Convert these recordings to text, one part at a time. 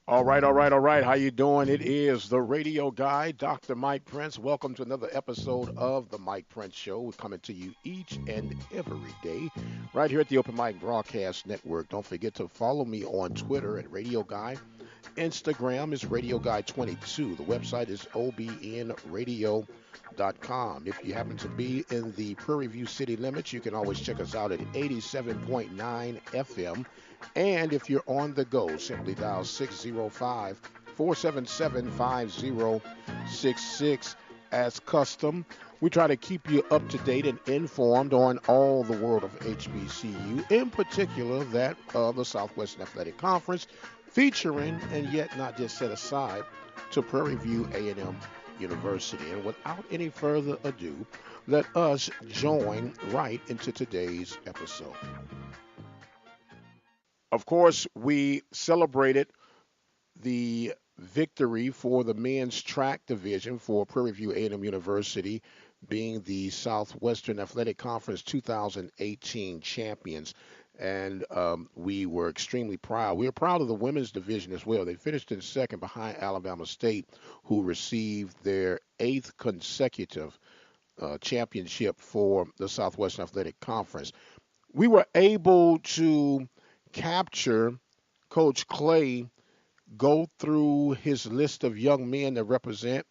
All right. How you doing? It is the radio guy, Dr. Mike Prince. Welcome to another episode of the Mike Prince Show. We're coming to you each and every day right here at the Open Mic Broadcast Network. Don't forget to follow me on Twitter at Radio Guy. Instagram is Radio Guy 22. The website is obn-radio.com. If you happen to be in the Prairie View city limits, you can always check us out at 87.9 FM. And if you're on the go, simply dial 605 477 5066 as custom. We try to keep you up to date and informed on all the world of HBCU, in particular that of the Southwestern Athletic Conference, featuring and yet not just set aside to Prairie View A&M University. And without any further ado, let us join right into today's episode. Of course, we celebrated the victory for the men's track division for Prairie View A&M University, being the Southwestern Athletic Conference 2018 champions. And we were extremely proud. We were proud of the women's division as well. They finished in second behind Alabama State, who received their eighth consecutive championship for the Southwestern Athletic Conference. We were able to capture Coach Clay, go through his list of young men that represent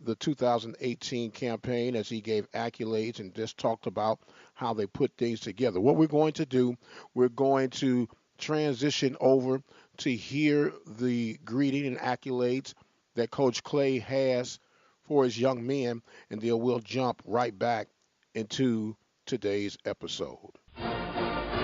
the 2018 campaign as he gave accolades and just talked about how they put things together. What we're going to do, we're going to transition over to hear the greeting and accolades that Coach Clay has for his young men, and then we'll jump right back into today's episode.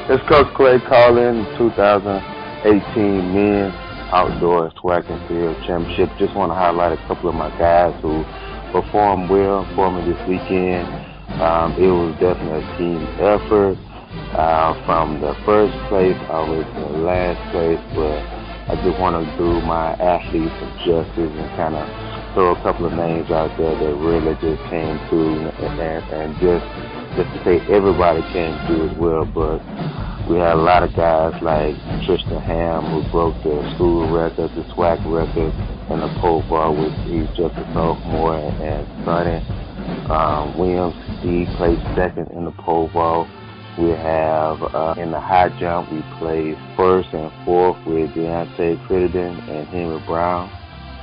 It's Coach Clay calling 2018 Men's Outdoor Swac and Field Championship. Just want to highlight a couple of my guys who performed well for me this weekend. It was definitely a team effort. From the first place all the way to the last place, but I just want to do my athletes some justice and kind of throw a couple of names out there that really just came through and just to say everybody came through as well, but we had a lot of guys like Tristan Ham, who broke the school record, the SWAC record, in the pole vault, which he's just a sophomore, and Sonny Williams, he placed second in the pole vault. We have in the high jump, we played first and fourth with Deontay Crittenden and Henry Brown.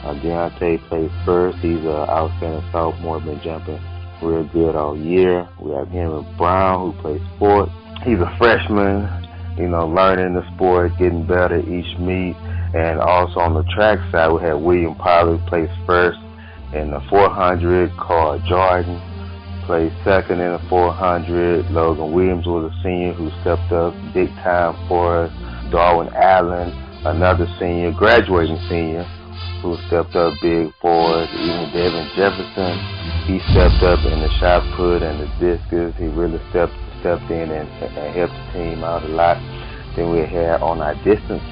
Deontay placed first. He's an outstanding sophomore, been jumping real good all year. We have Henry Brown, who plays fourth. He's a freshman, learning the sport, getting better each meet. And also on the track side, we have William Pollard, who plays first in the 400. Carl Jordan plays second in the 400. Logan Williams was a senior who stepped up big time for us. Darwin Allen, another senior, graduating senior, who stepped up big for us. Even Devin Jefferson, he stepped up in the shot put and the discus. He really stepped in and helped the team out a lot. Then we have on our distance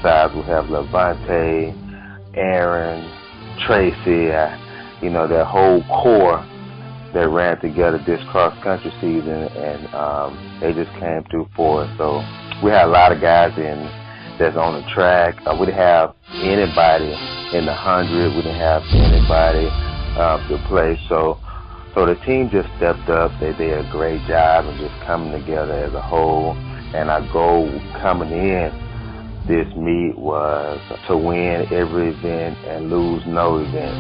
side, we have Levante, Aaron, Tracy, that whole core that ran together this cross-country season, and they just came through for us. So we had a lot of guys that's on the track. We didn't have anybody in the 100. We didn't have anybody to play. So the team just stepped up. They did a great job and just coming together as a whole. And our goal coming in this meet was to win every event and lose no event.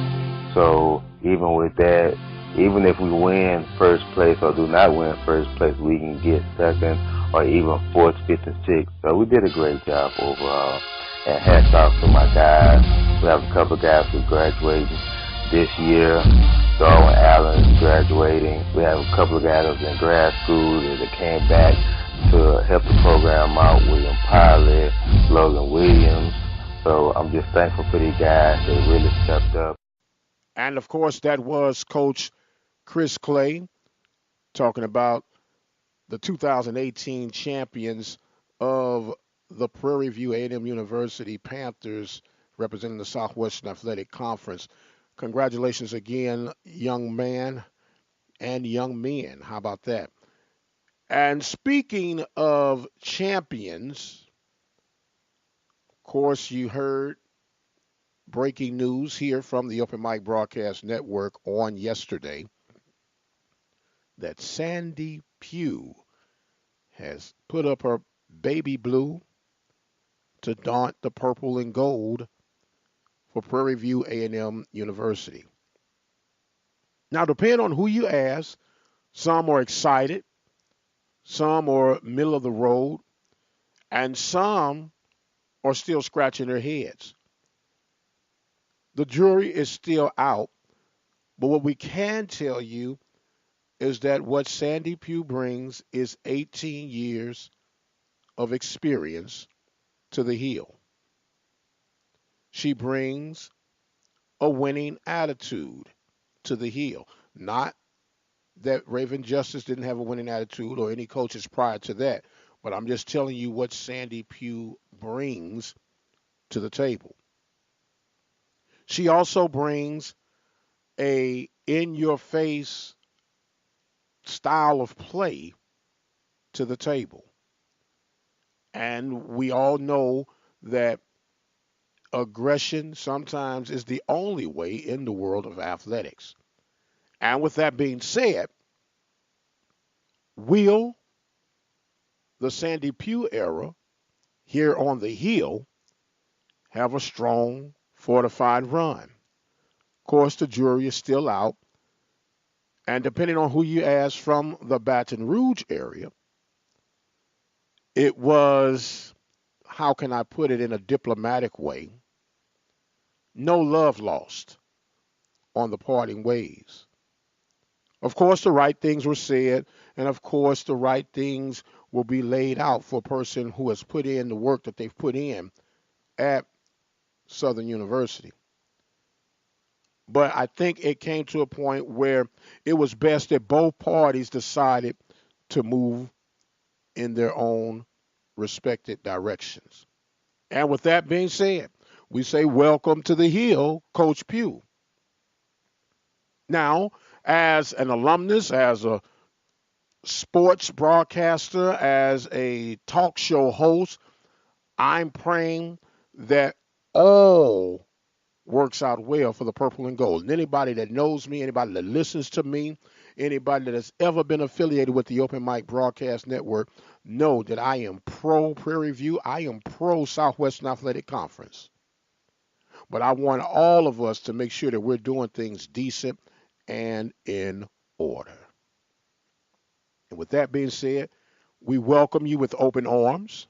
So even with that, even if we win first place or do not win first place, we can get second or even fourth, fifth, and sixth. So we did a great job overall. And hats off to my guys. We have a couple of guys who graduated this year. Darwin Allen is graduating. We have a couple of guys that was in grad school that came back to help the program out. William Pilot, Logan Williams. So I'm just thankful for these guys. They really stepped up. And of course, that was Coach Chris Clay talking about the 2018 champions of the Prairie View A&M University Panthers, representing the Southwestern Athletic Conference. Congratulations again, young man and young men. How about that? And speaking of champions, of course, you heard breaking news here from the Open Mic Broadcast Network on yesterday that Sandy Pugh has put up her baby blue to daunt the purple and gold for Prairie View A&M University. Now, depending on who you ask, some are excited, some are middle of the road, and some are still scratching their heads. The jury is still out, but what we can tell you is that what Sandy Pugh brings is 18 years of experience to the Hill. She brings a winning attitude to the Hill. Not that Raven Justice didn't have a winning attitude or any coaches prior to that, but I'm just telling you what Sandy Pugh brings to the table. She also brings a in-your-face style of play to the table. And we all know that aggression sometimes is the only way in the world of athletics. And with that being said, will the Sandy Pugh era here on the Hill have a strong, fortified run? Of course, the jury is still out. And depending on who you ask from the Baton Rouge area, it was, how can I put it in a diplomatic way, no love lost on the parting ways. Of course, the right things were said, and of course, the right things will be laid out for a person who has put in the work that they've put in at Southern University. But I think it came to a point where it was best that both parties decided to move in their own respected directions. And with that being said, we say welcome to the Hill, Coach Pugh. Now, as an alumnus, as a sports broadcaster, as a talk show host, I'm praying that all works out well for the purple and gold. And anybody that knows me, anybody that listens to me, anybody that has ever been affiliated with the Open Mic Broadcast Network, know that I am pro Prairie View. I am pro Southwestern Athletic Conference. But I want all of us to make sure that we're doing things decent and in order. And with that being said, we welcome you with open arms.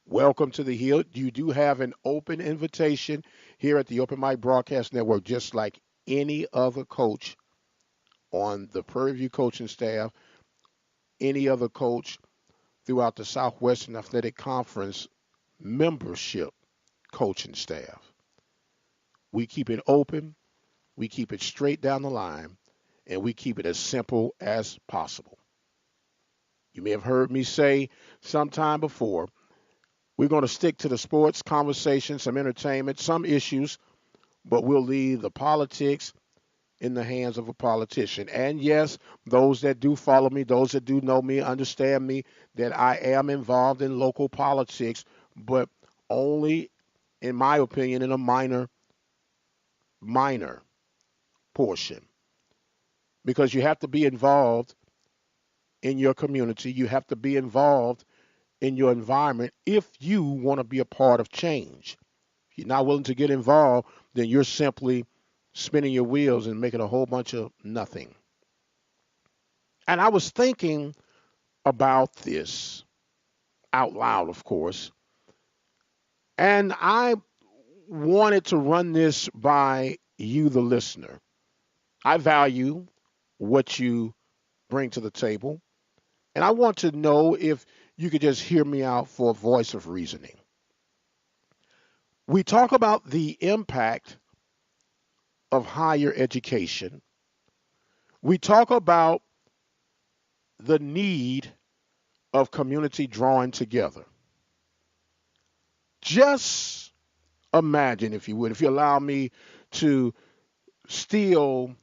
Welcome to the Hill. You do have an open invitation here at the Open Mic Broadcast Network, just like any other coach on the Prairie View coaching staff, any other coach throughout the Southwestern Athletic Conference membership coaching staff. We keep it open, we keep it straight down the line, and we keep it as simple as possible. You may have heard me say sometime before, we're going to stick to the sports conversation, some entertainment, some issues, but we'll leave the politics in the hands of a politician. And yes, those that do follow me, those that do know me, understand me, that I am involved in local politics, but only, in my opinion, in a minor portion. Because you have to be involved in your community. You have to be involved in your environment if you want to be a part of change. If you're not willing to get involved, then you're simply spinning your wheels and making a whole bunch of nothing. And I was thinking about this out loud, of course, and I wanted to run this by you, the listener. I value what you bring to the table, and I want to know if you could just hear me out for a voice of reasoning. We talk about the impact of higher education. We talk about the need of community drawing together. Just imagine, if you would, if you allow me to steal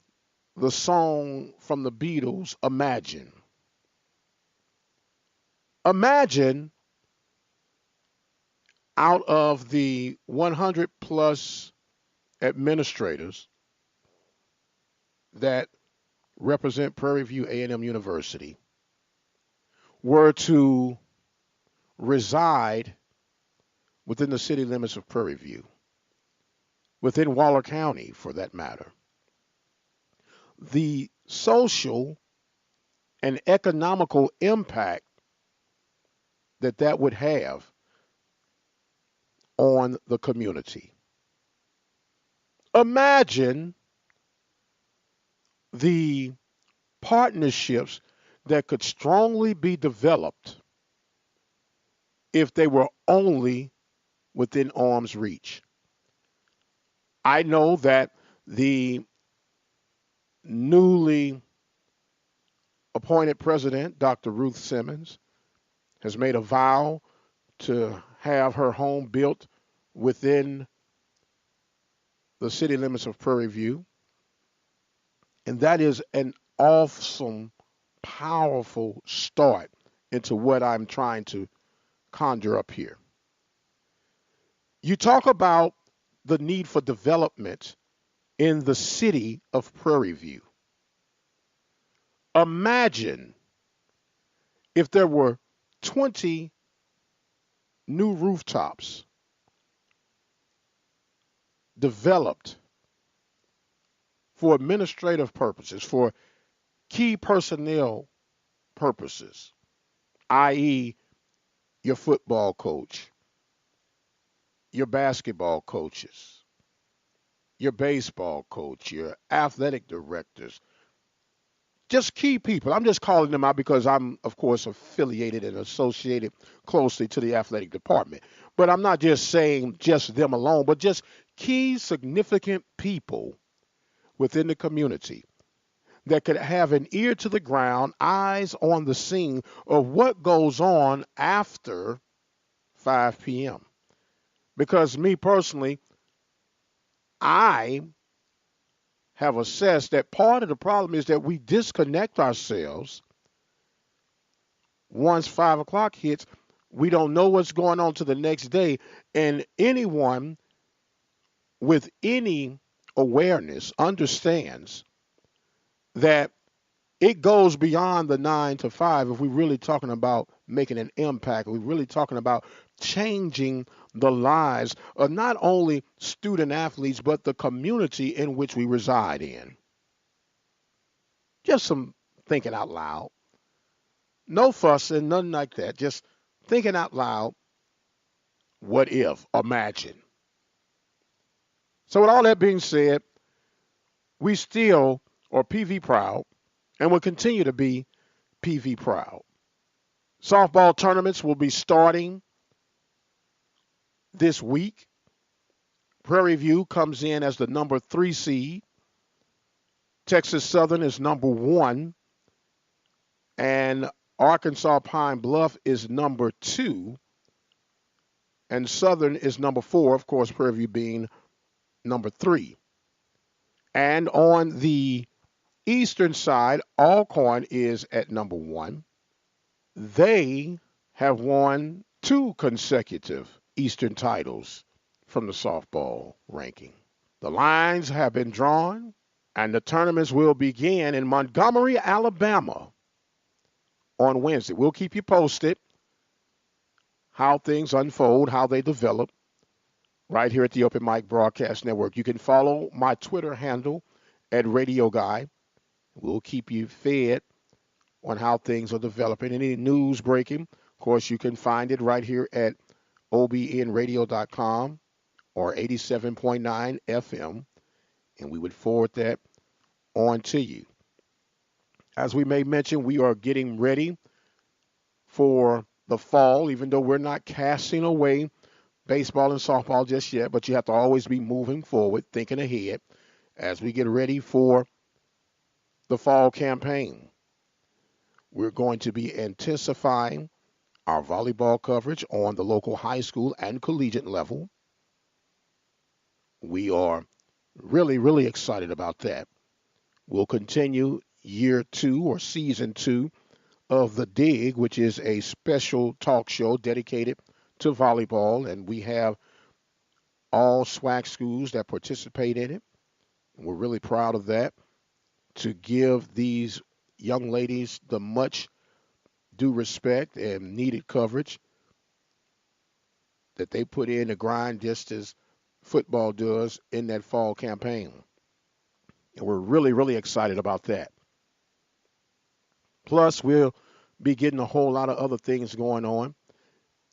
the song from the Beatles, Imagine. Imagine Out of the 100 plus administrators that represent Prairie View A&M University were to reside within the city limits of Prairie View, within Waller County for that matter, the social and economical impact that that would have on the community. Imagine the partnerships that could strongly be developed if they were only within arm's reach. I know that the newly appointed president, Dr. Ruth Simmons, has made a vow to have her home built within the city limits of Prairie View. And that is an awesome, powerful start into what I'm trying to conjure up here. You talk about the need for development in the city of Prairie View. Imagine if there were 20 new rooftops developed for administrative purposes, for key personnel purposes, i.e., your football coach, your basketball coaches, your baseball coach, your athletic directors, just key people. I'm just calling them out because I'm, of course, affiliated and associated closely to the athletic department. But I'm not just saying just them alone, but just key significant people within the community that could have an ear to the ground, eyes on the scene of what goes on after 5 p.m. Because me personally, I have assessed that part of the problem is that we disconnect ourselves once 5 o'clock hits. We don't know what's going on to the next day. And anyone with any awareness understands that it goes beyond the 9 to 5 if we're really talking about making an impact. We're really talking about changing the lives of not only student athletes, but the community in which we reside in. Just some thinking out loud. No fussing, nothing like that. Just thinking out loud. What if? Imagine. So with all that being said, we still are PV proud and will continue to be PV proud. Softball tournaments will be starting this week. Prairie View comes in as the number 3 seed. Texas Southern is number 1. And Arkansas Pine Bluff is number 2. And Southern is number 4, of course, Prairie View being number 3. And on the eastern side, Alcorn is at number 1. They have won 2 consecutive Eastern titles from the softball ranking. The lines have been drawn, and the tournaments will begin in Montgomery, Alabama on Wednesday. We'll keep you posted how things unfold, how they develop right here at the Open Mic Broadcast Network. You can follow my Twitter handle at Radio Guy. We'll keep you fed on how things are developing. Any news breaking, of course, you can find it right here at obn-radio.com or 87.9 FM, and we would forward that on to you. As we may mention, we are getting ready for the fall, even though we're not casting away baseball and softball just yet, but you have to always be moving forward, thinking ahead as we get ready for the fall campaign. We're going to be intensifying our volleyball coverage on the local high school and collegiate level. We are really, really excited about that. We'll continue year 2 or season 2 of The Dig, which is a special talk show dedicated to volleyball, and we have all SWAC schools that participate in it. We're really proud of that, to give these young ladies the much due respect and needed coverage that they put in the grind just as football does in that fall campaign. And we're really, really excited about that. Plus, we'll be getting a whole lot of other things going on.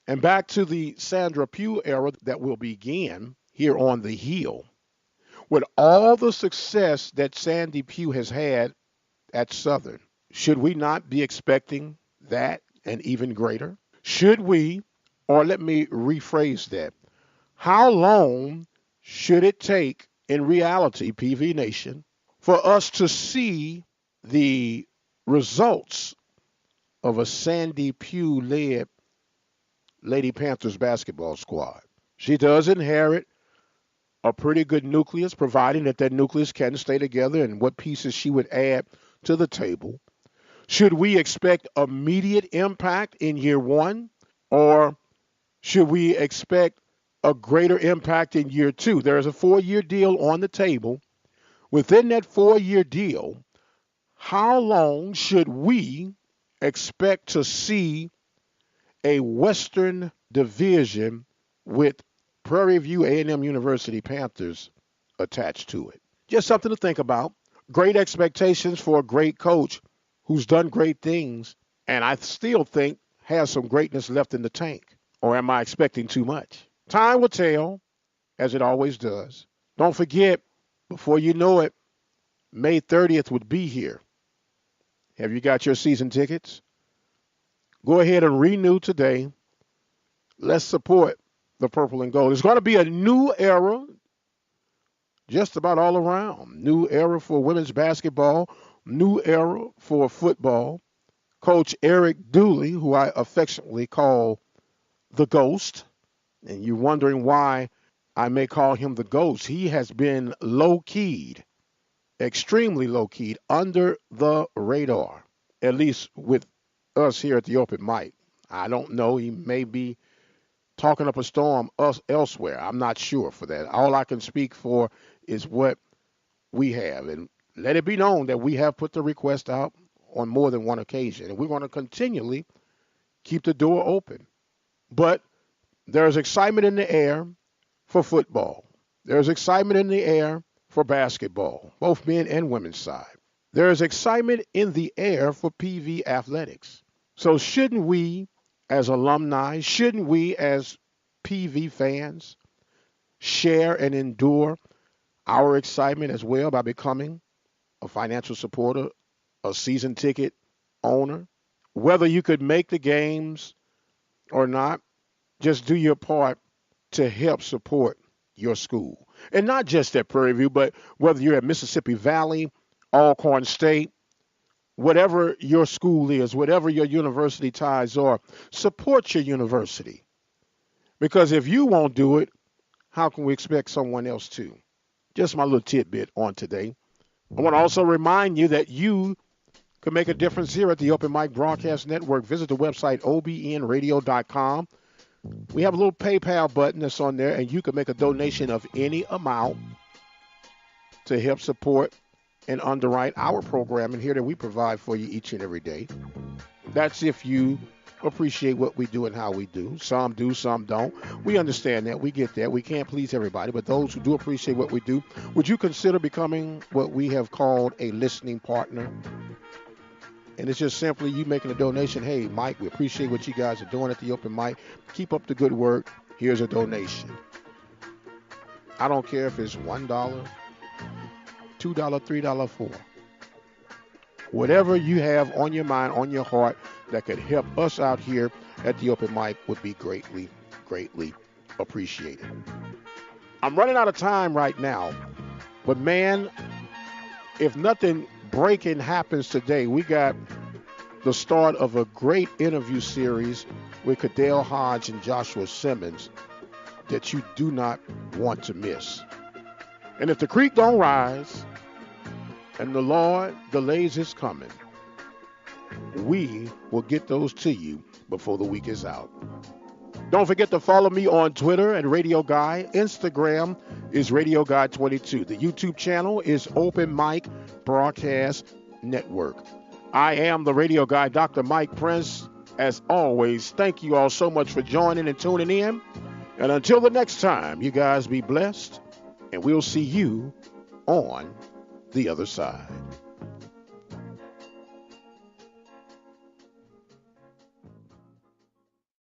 And back to the Sandra Pugh era that will begin here on the Hill. With all the success that Sandy Pugh has had at Southern, should we not be expecting that and even greater? Should we, or let me rephrase that, how long should it take in reality, PV Nation, for us to see the results of a Sandy Pugh-led Lady Panthers basketball squad? She does inherit a pretty good nucleus, providing that that nucleus can stay together and what pieces she would add to the table. Should we expect immediate impact in year one, or should we expect a greater impact in year two? There is a 4-year deal on the table. Within that 4-year deal, how long should we expect to see a Western division with Prairie View A&M University Panthers attached to it? Just something to think about. Great expectations for a great coach who's done great things, and I still think has some greatness left in the tank. Or am I expecting too much? Time will tell, as it always does. Don't forget, before you know it, May 30th would be here. Have you got your season tickets? Go ahead and renew today. Let's support the purple and gold. It's going to be a new era just about all around. New era for women's basketball, new era for football. Coach Eric Dooley, who I affectionately call the Ghost, and you're wondering why I may call him the Ghost. He has been low-keyed, extremely low-keyed, under the radar, at least with us here at the Open Mic. I don't know. He may be talking up a storm elsewhere. I'm not sure for that. All I can speak for is what we have. And let it be known that we have put the request out on more than one occasion. And we're going to continually keep the door open. But there's excitement in the air for football. There's excitement in the air for basketball, both men and women's side. There is excitement in the air for PV athletics. So shouldn't we, as alumni, shouldn't we, as PV fans, share and endure our excitement as well by becoming a financial supporter, a season ticket owner? Whether you could make the games or not, just do your part to help support your school. And not just at Prairie View, but whether you're at Mississippi Valley, Alcorn State, whatever your school is, whatever your university ties are, support your university. Because if you won't do it, how can we expect someone else to? Just my little tidbit on today. I want to also remind you that you can make a difference here at the Open Mic Broadcast Network. Visit the website obn-radio.com. We have a little PayPal button that's on there, and you can make a donation of any amount to help support and underwrite our programming here that we provide for you each and every day. That's if you appreciate what we do and how we do. Some do, some don't. We understand that. We get that. We can't please everybody, but those who do appreciate what we do, would you consider becoming what we have called a listening partner? And it's just simply you making a donation. Hey, Mike, we appreciate what you guys are doing at the Open Mic. Keep up the good work. Here's a donation. I don't care if it's $1, $2, $3, $4. Whatever you have on your mind, on your heart, that could help us out here at the Open Mic would be greatly, greatly appreciated. I'm running out of time right now, but man, if nothing breaking happens today, we got the start of a great interview series with Cadell Hodge and Joshua Simmons that you do not want to miss. And if the creek don't rise and the Lord delays his coming, we will get those to you before the week is out. Don't forget to follow me on Twitter at Radio Guy. Instagram is Radio Guy 22. The YouTube channel is Open Mic Broadcast Network. I am the Radio Guy, Dr. Mike Prince. As always, thank you all so much for joining and tuning in. And until the next time, you guys be blessed, and we'll see you on the other side.